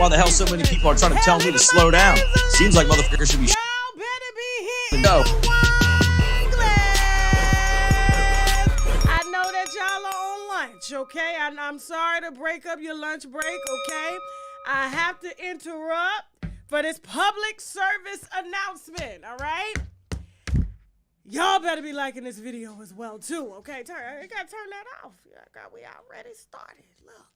why the hell so many people are trying to tell me to slow down. Seems like motherfuckers should be Y'all better be hitting go. the wine glass. I know that y'all are on lunch, okay? I'm sorry to break up your lunch break, okay? I have to interrupt for this public service announcement, all right? Y'all better be liking this video as well, too, okay? You gotta turn that off. We already started, look.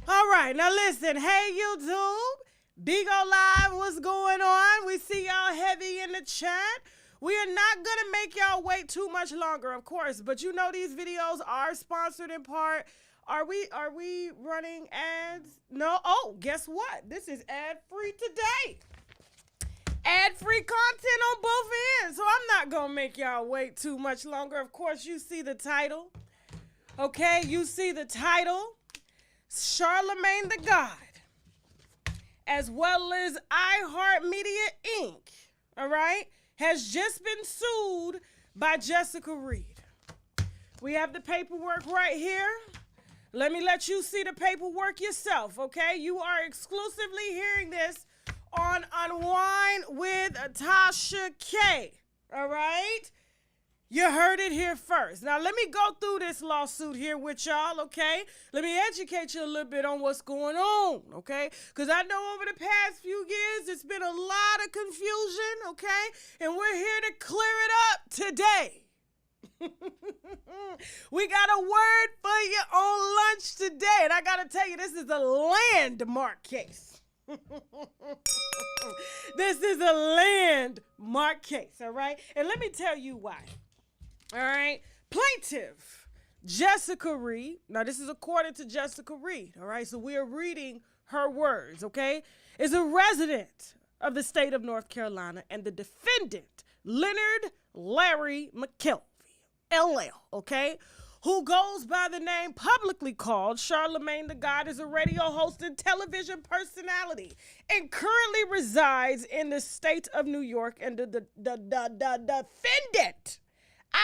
All right, now listen. Hey, YouTube. Big O Live, what's going on? We see y'all heavy in the chat. We are not going to make y'all wait too much longer, of course, but you know these videos are sponsored in part. Are we running ads? No. Oh, guess what? This is ad-free today. Ad-free content on both ends, so I'm not going to make y'all wait too much longer. Of course, you see the title. Okay, you see the title. Charlemagne the God, as well as iHeartMedia Inc., all right, has just been sued by Jessica Reid. We have the paperwork right here. Let me let you see the paperwork yourself, okay? You are exclusively hearing this on Unwind with TashaK, all right? You heard it here first. Now, let me go through this lawsuit here with y'all, okay? Let me educate you a little bit on what's going on, okay? Because I know over the past few years, it's been a lot of confusion, okay? And we're here to clear it up today. We got a word for you on lunch today. And I got to tell you, this is a landmark case. This is a landmark case, all right? And let me tell you why. All right, plaintiff Jessica Reid. Now, this is according to Jessica Reid. All right, so we are reading her words. Okay, is a resident of the state of North Carolina, and the defendant Leonard Larry McKelvey, LL. Okay, who goes by the name publicly called Charlemagne the God, is a radio host and television personality, and currently resides in the state of New York. And the defendant,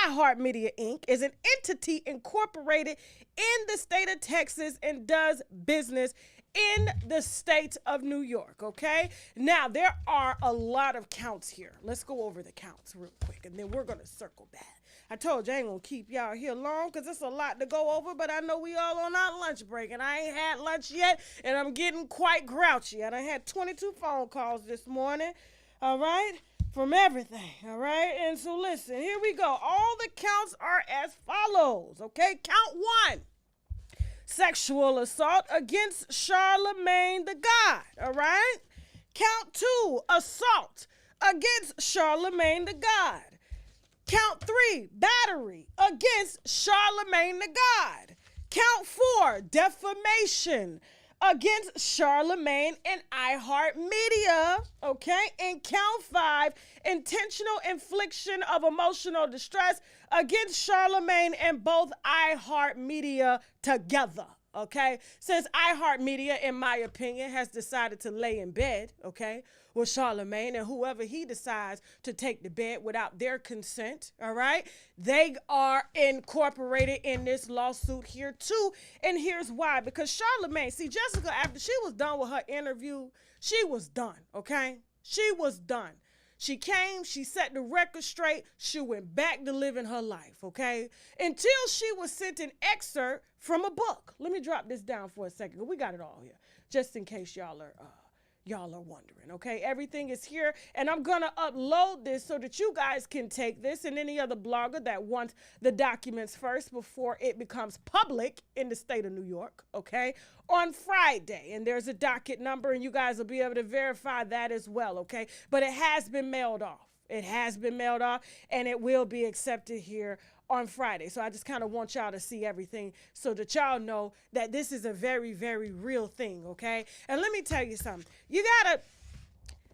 iHeartMedia Inc., is an entity incorporated in the state of Texas and does business in the state of New York, okay? Now, there are a lot of counts here. Let's go over the counts real quick, and then we're going to circle back. I told you I ain't going to keep y'all here long because it's a lot to go over, but I know we all on our lunch break, and I ain't had lunch yet, and I'm getting quite grouchy. I done had 22 phone calls this morning, all right? From everything, all right? And so listen, here we go. All the counts are as follows, okay? Count 1, sexual assault against Charlemagne the God, all right? Count 2, assault against Charlemagne the God. Count 3, battery against Charlemagne the God. Count 4, defamation against Charlemagne and iHeartMedia, okay? And count 5, intentional infliction of emotional distress against Charlemagne and both iHeartMedia together, okay? Since iHeartMedia, in my opinion, has decided to lay in bed, okay, with Charlemagne and whoever he decides to take to bed without their consent, all right? They are incorporated in this lawsuit here too, and here's why. Because Charlemagne, see, Jessica, after she was done with her interview, she was done, okay? She was done. She came, she set the record straight, she went back to living her life, okay? Until she was sent an excerpt from a book. Let me drop this down for a second. We got it all here, just in case y'all are wondering, okay? Everything is here, and I'm gonna upload this so that you guys can take this and any other blogger that wants the documents first before it becomes public in the state of New York, okay, on Friday. And there's a docket number, and you guys will be able to verify that as well, okay? But it has been mailed off. It has been mailed off, and it will be accepted here on Friday. So I just kind of want y'all to see everything so that y'all know that this is a very, very real thing, okay? And let me tell you something.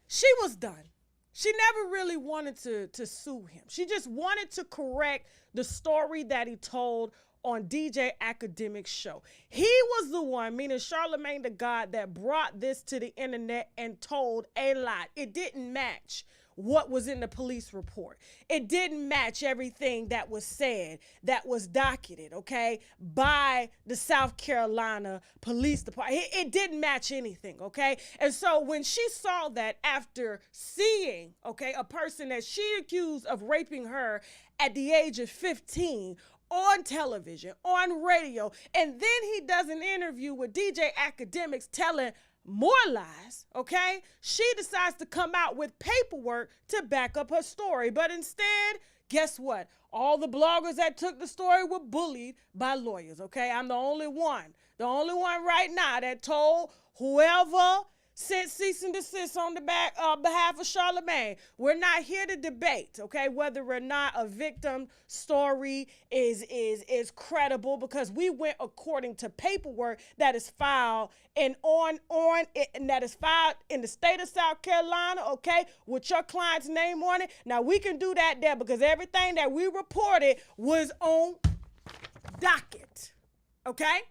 She was done. She never really wanted to sue him. She just wanted to correct the story that he told on DJ Academic's show. He was the one, meaning Charlemagne the God, that brought this to the internet and told a lie. It didn't match what was in the police report. It didn't match everything that was said, that was docketed, okay, by the South Carolina Police Department. It didn't match anything, okay? And so when she saw that after seeing, okay, a person that she accused of raping her at the age of 15 on television, on radio, and then he does an interview with DJ Academics telling more lies, okay? She decides to come out with paperwork to back up her story. But instead, guess what? All the bloggers that took the story were bullied by lawyers, okay? I'm the only one right now that told whoever sent cease and desist on the behalf of Charlemagne. We're not here to debate, okay, whether or not a victim story is credible, because we went according to paperwork that is filed and that is filed in the state of South Carolina, okay, with your client's name on it. Now we can do that there because everything that we reported was on docket, okay?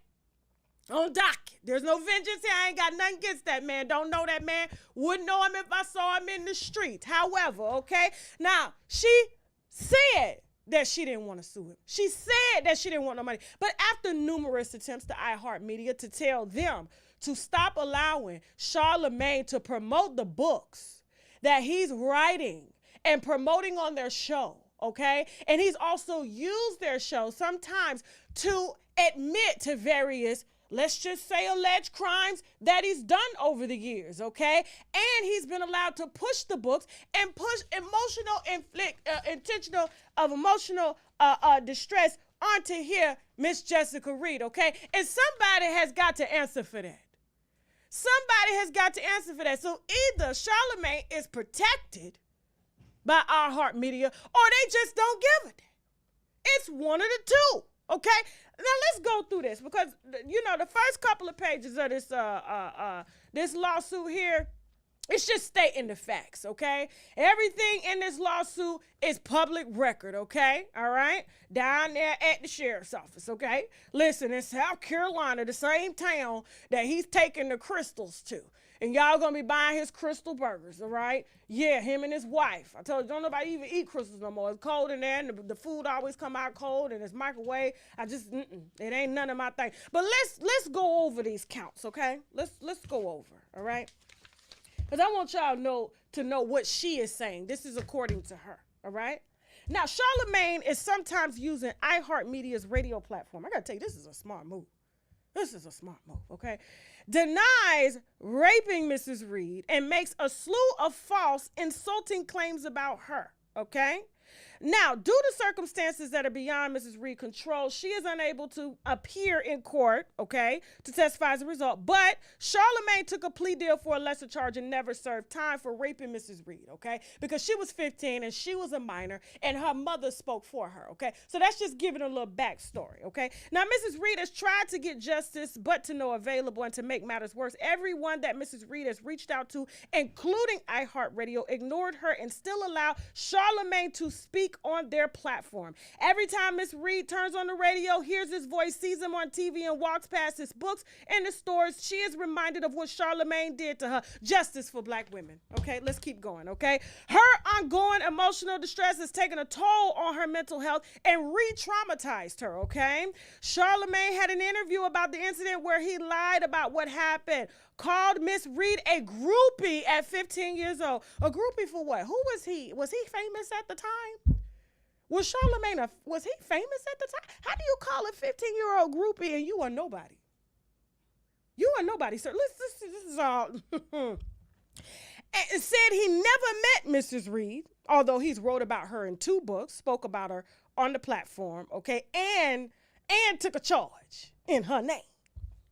On docket. There's no vengeance here. I ain't got nothing against that man. Don't know that man. Wouldn't know him if I saw him in the street. However, okay, now she said that she didn't want to sue him. She said that she didn't want no money. But after numerous attempts to iHeartMedia to tell them to stop allowing Charlemagne to promote the books that he's writing and promoting on their show, okay? And he's also used their show sometimes to admit to various, let's just say, alleged crimes that he's done over the years, okay? And he's been allowed to push the books and push intentional emotional distress onto here, Miss Jessica Reid, okay? And somebody has got to answer for that. Somebody has got to answer for that. So either Charlemagne is protected by iHeartMedia or they just don't give it. It's one of the two. Okay, now let's go through this because, you know, the first couple of pages of this this lawsuit here, it's just stating the facts, okay? Everything in this lawsuit is public record, okay? All right? Down there at the sheriff's office, okay? Listen, in South Carolina, the same town that he's taking the crystals to. And y'all gonna be buying his crystal burgers, all right? Yeah, him and his wife. I told you, don't nobody even eat crystals no more. It's cold in there, and the food always come out cold, and it's microwave. It ain't none of my thing. But let's go over these counts, okay? Let's go over, all right? Because I want y'all to know what she is saying. This is according to her, all right? Now, Charlemagne is sometimes using iHeartMedia's radio platform. I gotta tell you, this is a smart move. This is a smart move, okay? Denies raping Mrs. Reid and makes a slew of false, insulting claims about her, okay? Now, due to circumstances that are beyond Mrs. Reid's control, she is unable to appear in court, okay, to testify as a result. But Charlemagne took a plea deal for a lesser charge and never served time for raping Mrs. Reid, okay, because she was 15 and she was a minor and her mother spoke for her, okay? So that's just giving a little backstory, okay? Now, Mrs. Reid has tried to get justice, but to no available, and to make matters worse, everyone that Mrs. Reid has reached out to, including iHeartRadio, ignored her and still allowed Charlemagne to speak on their platform. Every time Miss Reid turns on the radio, hears his voice, sees him on TV, and walks past his books in the stores, she is reminded of what Charlemagne did to her. Justice for Black women. Okay, let's keep going, okay? Her ongoing emotional distress has taken a toll on her mental health and re-traumatized her, okay? Charlemagne had an interview about the incident where he lied about what happened, called Miss Reid a groupie at 15 years old. A groupie for what? Who was he? Was he famous at the time? Was Charlemagne, was he famous at the time? How do you call a 15-year-old groupie and you are nobody? You are nobody, sir. This is all. And said he never met Mrs. Reid, although he's wrote about her in 2 books, spoke about her on the platform, okay, and took a charge in her name.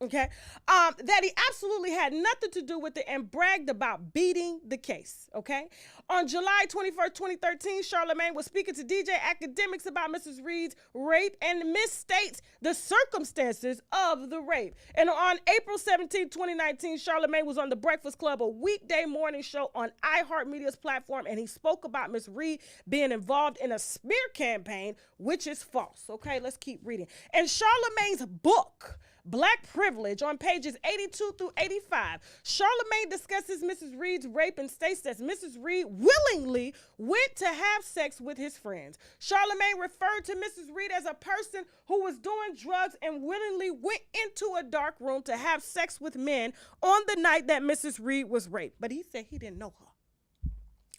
Okay, that he absolutely had nothing to do with it and bragged about beating the case, okay? On July 21st, 2013, Charlemagne was speaking to DJ Academics about Mrs. Reid's rape and misstates the circumstances of the rape. And on April 17, 2019, Charlemagne was on The Breakfast Club, a weekday morning show on iHeartMedia's platform, and he spoke about Miss Reid being involved in a smear campaign, which is false, okay? Let's keep reading. And Charlemagne's book, Black Privilege on pages 82 through 85. Charlamagne discusses Mrs. Reid's rape and states that Mrs. Reid willingly went to have sex with his friends. Charlamagne referred to Mrs. Reid as a person who was doing drugs and willingly went into a dark room to have sex with men on the night that Mrs. Reid was raped. But he said he didn't know her.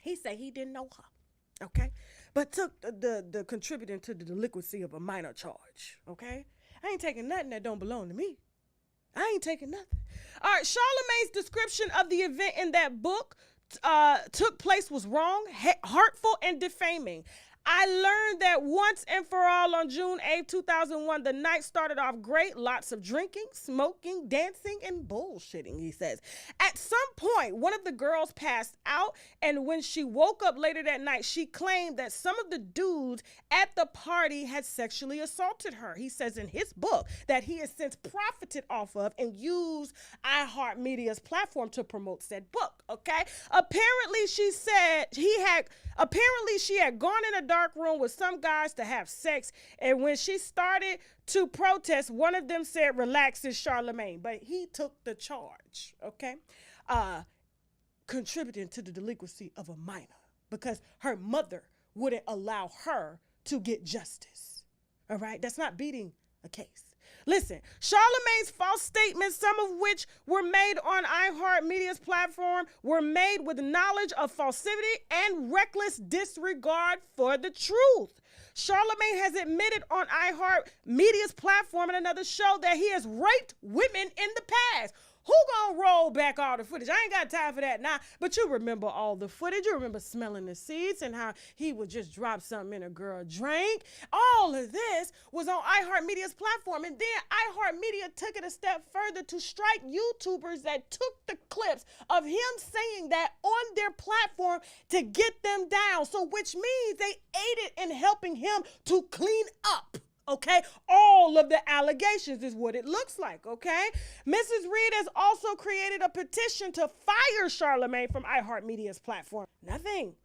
He said he didn't know her, okay? But took the contributing to the delinquency of a minor charge, okay? I ain't taking nothing that don't belong to me. I ain't taking nothing. All right, Charlamagne's description of the event in that book took place was wrong, hurtful, and defaming. I learned that once and for all on June 8, 2001, the night started off great. Lots of drinking, smoking, dancing, and bullshitting, he says. At some point, one of the girls passed out, and when she woke up later that night, she claimed that some of the dudes at the party had sexually assaulted her. He says in his book that he has since profited off of and used iHeartMedia's platform to promote said book, okay? Apparently, she had gone in a dark room with some guys to have sex, and when she started to protest, one of them said, "Relax, it's Charlamagne," but he took the charge, okay? Contributing to the delinquency of a minor because her mother wouldn't allow her to get justice, all right? That's not beating a case. Listen, Charlamagne's false statements, some of which were made on iHeartMedia's platform, were made with knowledge of falsity and reckless disregard for the truth. Charlamagne has admitted on iHeartMedia's platform in another show that he has raped women in the past. Who gonna roll back all the footage? I ain't got time for that now, but you remember all the footage. You remember smelling the seeds and how he would just drop something in a girl drink. All of this was on iHeartMedia's platform, and then iHeartMedia took it a step further to strike YouTubers that took the clips of him saying that on their platform to get them down. So which means they aided in helping him to clean up. Okay, all of the allegations is what it looks like, okay? Mrs. Reid has also created a petition to fire Charlamagne from iHeartMedia's platform. Nothing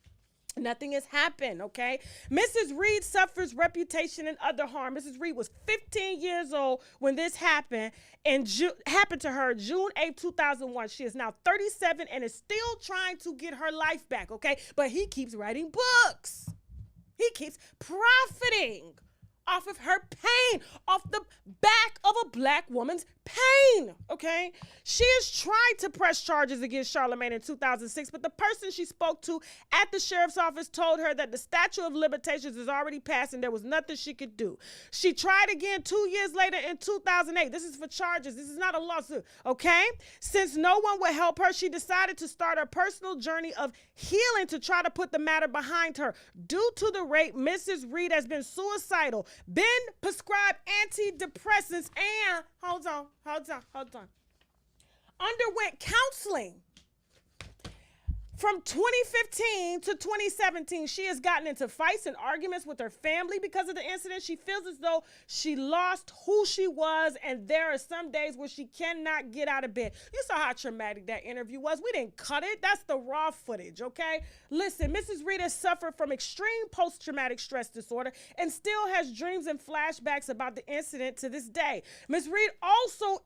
has happened, okay? Mrs. Reid suffers reputation and other harm. Mrs. Reid was 15 years old when this happened, and happened to her June 8, 2001. She is now 37 and is still trying to get her life back, okay? But he keeps writing books. He keeps profiting off of her pain, off the back of a black woman's pain, okay? She has tried to press charges against Charlamagne in 2006, but the person she spoke to at the sheriff's office told her that the statute of limitations is already passed and there was nothing she could do. She tried again 2 years later in 2008. This is for charges. This is not a lawsuit, okay? Since no one would help her, she decided to start a personal journey of healing to try to put the matter behind her. Due to the rape, Mrs. Reid has been suicidal, been prescribed antidepressants, and hold on. Underwent counseling. From 2015 to 2017, she has gotten into fights and arguments with her family because of the incident. She feels as though she lost who she was, and there are some days where she cannot get out of bed. You saw how traumatic that interview was. We didn't cut it. That's the raw footage, okay? Listen, Mrs. Reid has suffered from extreme post-traumatic stress disorder and still has dreams and flashbacks about the incident to this day. Ms. Reid also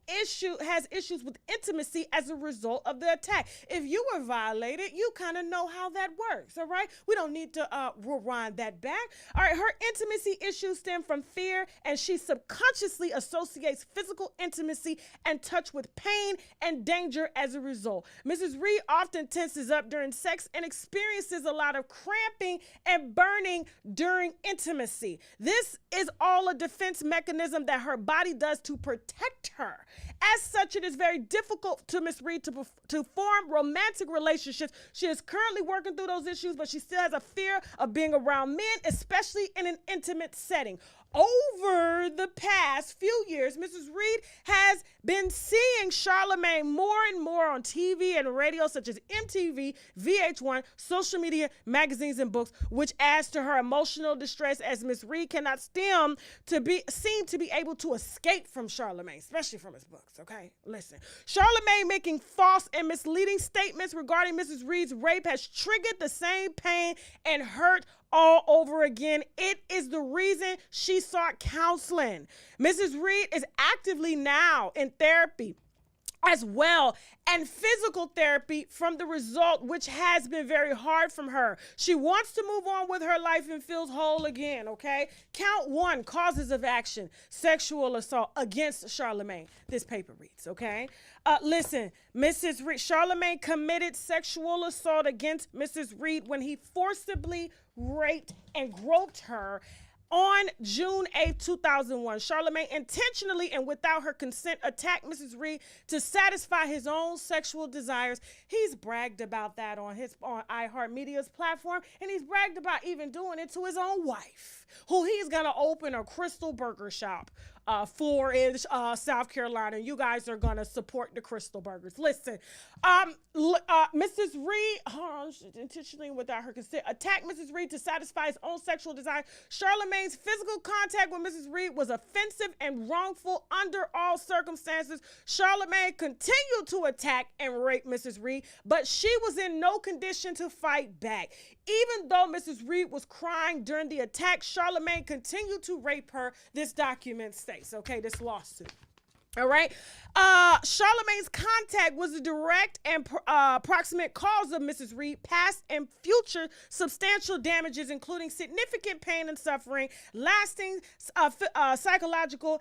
has issues with intimacy as a result of the attack. If you were violated, you kind of know how that works, all right? We don't need to rewind that back. All right, her intimacy issues stem from fear, and she subconsciously associates physical intimacy and touch with pain and danger as a result. Mrs. Reid often tenses up during sex and experiences a lot of cramping and burning during intimacy. This is all a defense mechanism that her body does to protect her. As such, it is very difficult to Ms. Reid to form romantic relationships. She is currently working through those issues, but she still has a fear of being around men, especially in an intimate setting. Over the past few years, Mrs. Reid has been seeing Charlamagne more and more on TV and radio, such as MTV, VH1, social media, magazines, and books, which adds to her emotional distress as Ms. Reid cannot seem to be able to escape from Charlamagne, especially from his books, okay? Listen, Charlamagne making false and misleading statements regarding Mrs. Reid's rape has triggered the same pain and hurt all over again. It is the reason she sought counseling. Mrs. Reid is actively now in therapy as well, and physical therapy from the result, which has been very hard from her. She wants to move on with her life and feels whole again, okay? Count 1, causes of action, sexual assault against Charlamagne. This paper reads, okay? Listen, Mrs. Reid, Charlamagne committed sexual assault against Mrs. Reid when he forcibly raped and groped her on June 8, 2001. Charlamagne intentionally and without her consent attacked Mrs. Reid to satisfy his own sexual desires. He's bragged about that on iHeartMedia's platform, and he's bragged about even doing it to his own wife, who he's gonna open a Crystal Burger shop for in South Carolina. You guys are gonna support the Crystal Burgers. Listen, Mrs. Reid, intentionally without her consent, attacked Mrs. Reid to satisfy his own sexual desire. Charlamagne's physical contact with Mrs. Reid was offensive and wrongful under all circumstances. Charlamagne continued to attack and rape Mrs. Reid, but she was in no condition to fight back. Even though Mrs. Reid was crying during the attack, Charlamagne continued to rape her. This document states, okay, this lawsuit. All right. Charlamagne's contact was a direct and proximate cause of Mrs. Reid past and future substantial damages, including significant pain and suffering, lasting psychological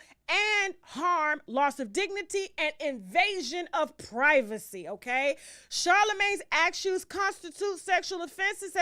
and harm, loss of dignity, and invasion of privacy, okay? Charlamagne's actions constitute sexual offenses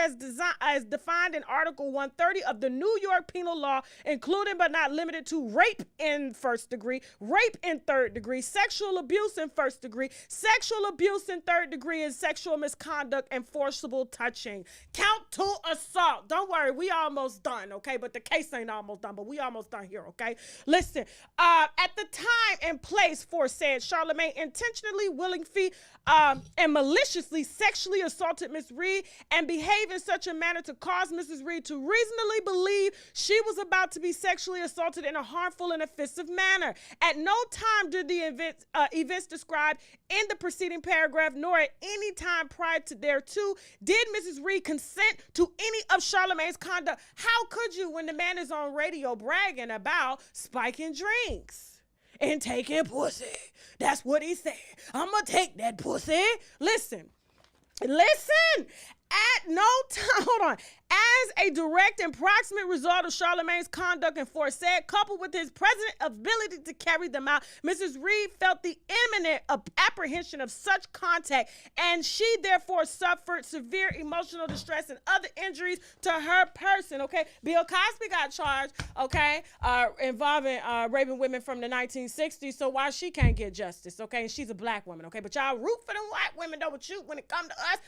as defined in Article 130 of the New York Penal Law, including but not limited to rape in first degree, rape in third degree, sexual abuse in first degree, sexual abuse in third degree, and sexual misconduct and forcible touching. Count 2 assault. Don't worry, we almost done, okay? But the case ain't almost done, but we almost done here, okay? Listen, at the time and place for said, Charlamagne intentionally, willingly, and maliciously sexually assaulted Miss Reid and behaved in such a manner to cause Mrs. Reid to reasonably believe she was about to be sexually assaulted in a harmful and offensive manner. At no time did the events described in the preceding paragraph, nor at any time prior to thereto, did Mrs. Reid consent to any of Charlamagne's conduct. How could you when the man is on radio bragging about spiking drinks and taking pussy? That's what he said. I'm going to take that pussy. Listen. At no time, hold on. As a direct and proximate result of Charlamagne's conduct and foresaid, coupled with his present ability to carry them out, Mrs. Reid felt the imminent apprehension of such contact, and she therefore suffered severe emotional distress and other injuries to her person, okay? Bill Cosby got charged, okay, involving raping women from the 1960s, so why she can't get justice, okay? And she's a black woman, okay? But y'all root for them white women, though, but you, when it come to us,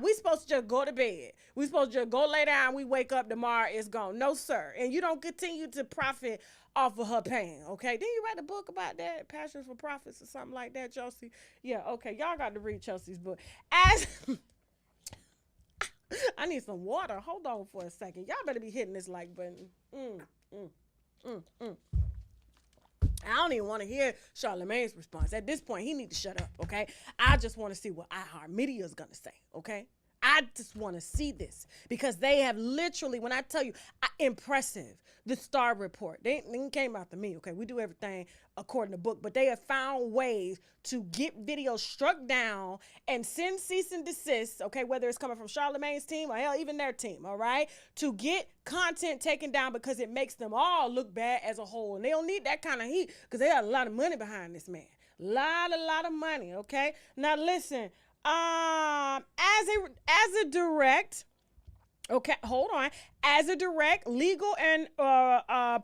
we supposed to just go to bed. We supposed to just go lay down, we wake up, tomorrow it's gone. No, sir. And you don't continue to profit off of her pain, okay? Didn't you write a book about that, Passion for Profits or something like that, Chelsea? Yeah, okay. Y'all got to read Chelsea's book. As I need some water. Hold on for a second. Y'all better be hitting this like button. I don't even want to hear Charlamagne's response. At this point, he need to shut up, okay? I just want to see what iHeartMedia is going to say, okay? I just want to see this because they have literally, when I tell you, impressive, the Star Report, they came after me, okay? We do everything according to book, but they have found ways to get videos struck down and send cease and desist, okay, whether it's coming from Charlamagne's team or hell, even their team, all right, to get content taken down because it makes them all look bad as a whole. And they don't need that kind of heat because they got a lot of money behind this man. Lot of money, okay? Now listen, as a direct, okay, hold on. As a direct, legal, and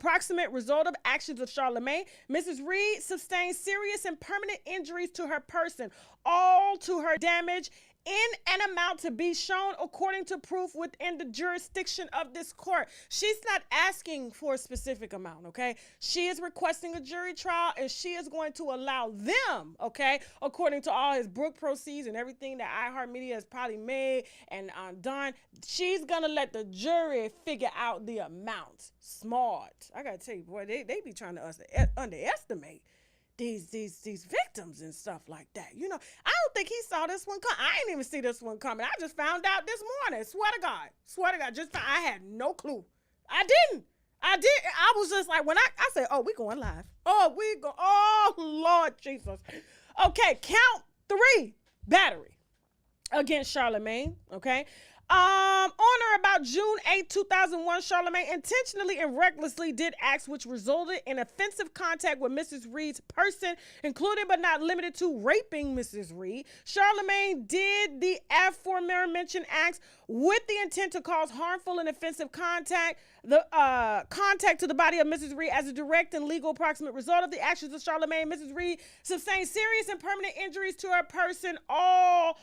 proximate result of actions of Charlamagne, Mrs. Reid sustained serious and permanent injuries to her person, all to her damage in an amount to be shown according to proof within the jurisdiction of this court. She's not asking for a specific amount, okay? She is requesting a jury trial, and she is going to allow them, okay, according to all his book proceeds and everything that iHeartMedia has probably made and done, she's going to let the jury figure out the amount. Smart. I got to tell you, boy, they be trying to underestimate these victims and stuff like that. You know, I don't think he saw this one coming. I didn't even see this one coming. I just found out this morning. Swear to God. I had no clue. I didn't. I did. I was just like, when I said, oh, we going live. Oh, Lord Jesus. Okay, count 3 battery against Charlamagne, okay? On or about June 8, 2001, Charlamagne intentionally and recklessly did acts which resulted in offensive contact with Mrs. Reid's person, including but not limited to raping Mrs. Reid. Charlamagne did the aforementioned acts with the intent to cause harmful and offensive contact to the body of Mrs. Reid. As a direct and legal approximate result of the actions of Charlamagne, Mrs. Reid sustained serious and permanent injuries to her person, all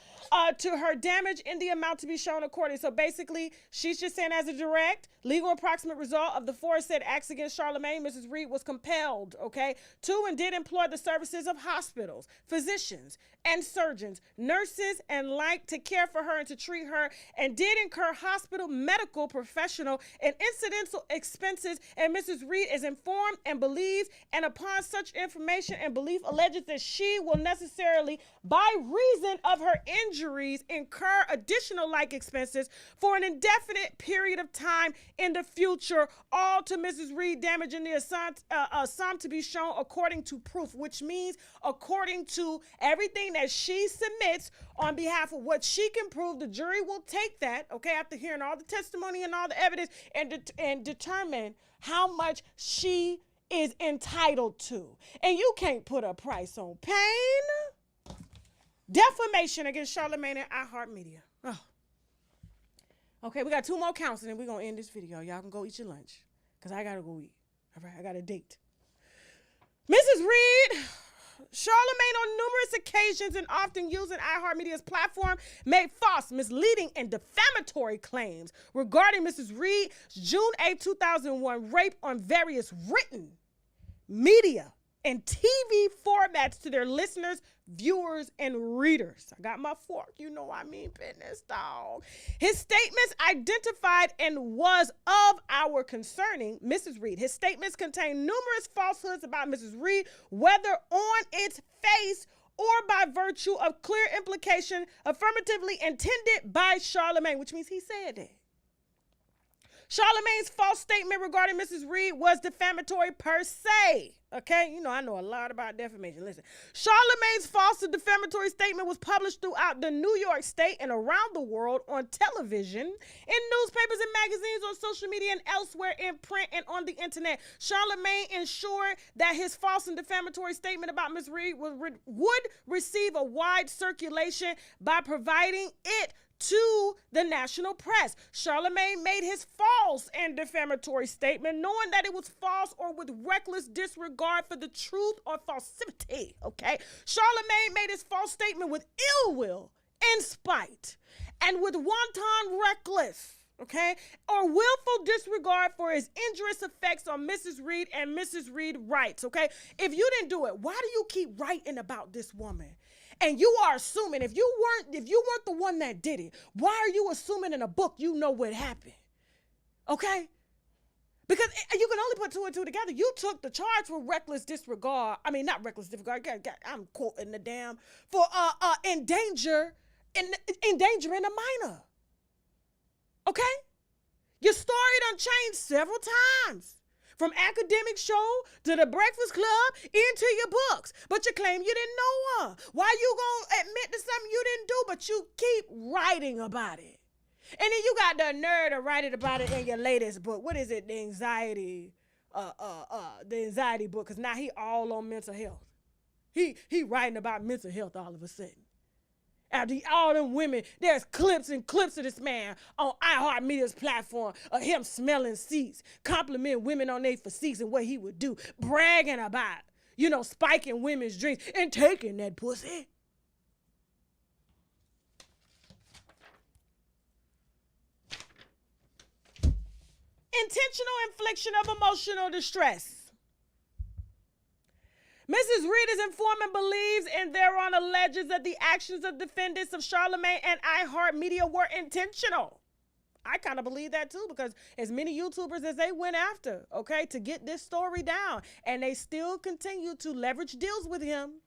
to her damage in the amount to be shown according. So basically, she's just saying as a direct, legal approximate result of the aforesaid acts against Charlamagne, Mrs. Reid was compelled, okay, to and did employ the services of hospitals, physicians, and surgeons, nurses, and like to care for her and to treat her, and did incur hospital, medical, professional, and incidental expenses. And Mrs. Reid is informed and believes, and upon such information and belief alleges that she will necessarily, by reason of her injuries, incur additional like expenses for an indefinite period of time in the future, all to Mrs. Reid, damaging the sum to be shown according to proof, which means according to everything that she submits on behalf of what she can prove. The jury will take that, okay, after hearing all the testimony and all the evidence, and determine how much she is entitled to. And you can't put a price on pain. Defamation against Charlamagne and iHeart Media. Oh. Okay, we got 2 more counts and then we're going to end this video. Y'all can go eat your lunch because I got to go eat. All right, I got a date. Mrs. Reid, Charlamagne on numerous occasions and often using iHeartMedia's platform made false, misleading, and defamatory claims regarding Mrs. Reid's June 8, 2001 rape on various written, media, and TV formats to their listeners, viewers, and readers. I got my fork, you know I mean business, dog. His statements identified and was of our concerning Mrs. Reid. His statements contain numerous falsehoods about Mrs. Reid, whether on its face or by virtue of clear implication affirmatively intended by Charlamagne, which means he said that. Charlamagne's false statement regarding Mrs. Reid was defamatory per se. Okay, you know, I know a lot about defamation. Listen, Charlamagne's false and defamatory statement was published throughout the New York State and around the world on television, in newspapers and magazines, on social media, and elsewhere in print and on the internet. Charlamagne ensured that his false and defamatory statement about Ms. Reid would receive a wide circulation by providing it to the national press. Charlamagne made his false and defamatory statement knowing that it was false or with reckless disregard for the truth or falsity, okay? Charlamagne made his false statement with ill will and spite and with wanton reckless, okay, or willful disregard for his injurious effects on Mrs. Reid and Mrs. Reid rights, okay? If you didn't do it, why do you keep writing about this woman? And you are assuming if you weren't the one that did it, why are you assuming in a book you know what happened? Okay? Because you can only put 2 and 2 together. You took the charge for reckless disregard. I mean, not reckless disregard. I'm quoting the damn for endangering a minor. Okay? Your story done changed several times. From academic show to the Breakfast Club into your books. But you claim you didn't know her. Why you gonna admit to something you didn't do, but you keep writing about it? And then you got the nerve to write it about it in your latest book. What is it? The anxiety book. Because now he all on mental health. He writing about mental health all of a sudden. After all them women, there's clips and clips of this man on iHeartMedia's platform of him smelling seats, complimenting women on their physiques and what he would do, bragging about, you know, spiking women's drinks and taking that pussy. Intentional infliction of emotional distress. Mrs. Reid is informed and believes and thereon alleges that the actions of defendants of Charlamagne and iHeartMedia were intentional. I kind of believe that too, because as many YouTubers as they went after, okay, to get this story down, and they still continue to leverage deals with him.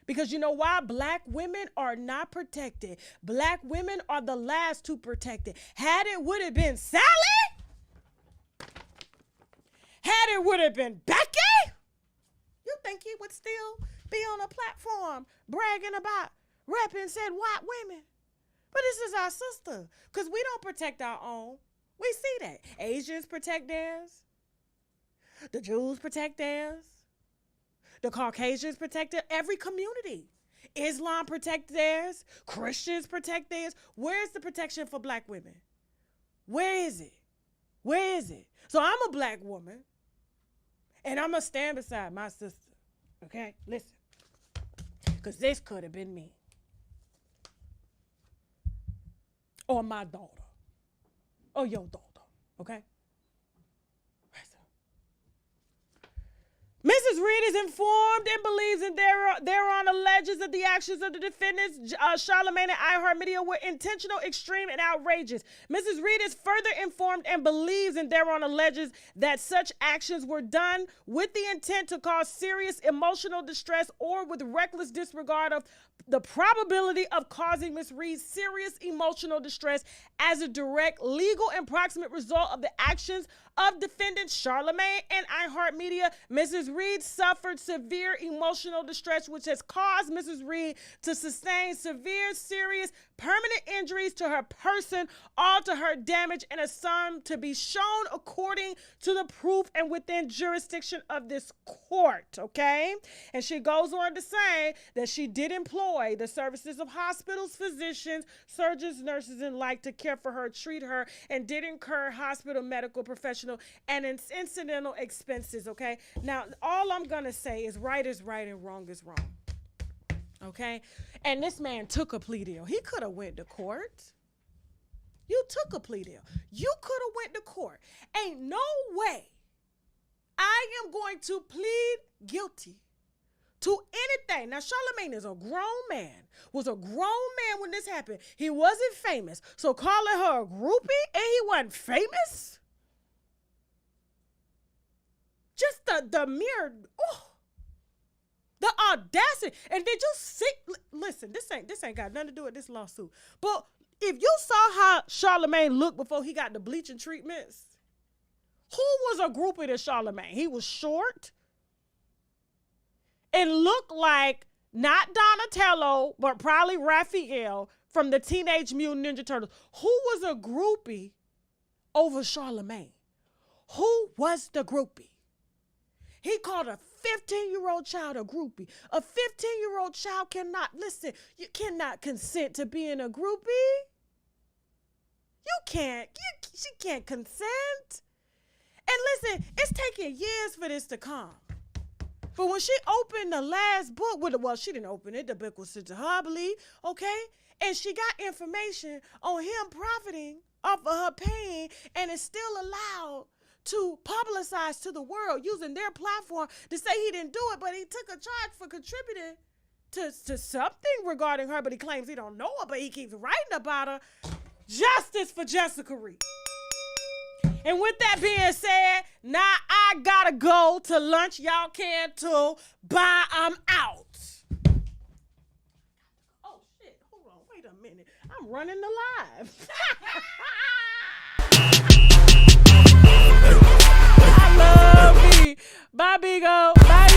Because you know why? Black women are not protected. Black women are the last to protect it. Had it would have been Sally, Had it would have been Becky, you think he would still be on a platform bragging about repping said white women? But this is our sister, because we don't protect our own. We see that. Asians protect theirs. The Jews protect theirs. The Caucasians protect it. Every community. Islam protect theirs. Christians protect theirs. Where's the protection for black women? Where is it? Where is it? So I'm a black woman, and I'm going to stand beside my sister. Okay? Listen. Because this could have been me. Or my daughter. Or your daughter. Okay? Mrs. Reid is informed and believes that thereon alleges that the actions of the defendants, Charlamagne and iHeart Media, were intentional, extreme, and outrageous. Mrs. Reid is further informed and believes and thereon alleges that such actions were done with the intent to cause serious emotional distress or with reckless disregard of the probability of causing Ms. Reid serious emotional distress as a direct, legal, and proximate result of the actions of defendants Charlamagne and iHeart Media. Mrs. Reid suffered severe emotional distress, which has caused Mrs. Reid to sustain severe, serious, permanent injuries to her person, all to her damage, and a sum to be shown according to the proof and within jurisdiction of this court, okay? And she goes on to say that she did employ the services of hospitals, physicians, surgeons, nurses, and like to care for her, treat her, and did incur hospital, medical, professional, and incidental expenses, okay? Now, all I'm going to say is right and wrong is wrong. Okay? And this man took a plea deal. He could have went to court. You took a plea deal. You could have went to court. Ain't no way I am going to plead guilty to anything. Now, Charlamagne is a grown man, was a grown man when this happened. He wasn't famous. So calling her a groupie and he wasn't famous? Just the mere, the audacity. And did you see, listen, this ain't got nothing to do with this lawsuit. But if you saw how Charlamagne looked before he got the bleaching treatments, who was a groupie to Charlamagne? He was short and looked like not Donatello, but probably Raphael from the Teenage Mutant Ninja Turtles. Who was a groupie over Charlamagne? Who was the groupie? He called a 15-year-old child a groupie. A 15-year-old child cannot, listen, you cannot consent to being a groupie. She can't consent. And listen, it's taking years for this to come. But when she opened the last book, she didn't open it, the book was sent to her, I believe, okay? And she got information on him profiting off of her pain, and it's still allowed to publicize to the world using their platform to say he didn't do it, but he took a charge for contributing to something regarding her, but he claims he don't know her, but he keeps writing about her. Justice for Jessica Reid. And with that being said, now I gotta go to lunch. Y'all can too. Bye, I'm out. Oh shit, hold on, wait a minute. I'm running the live.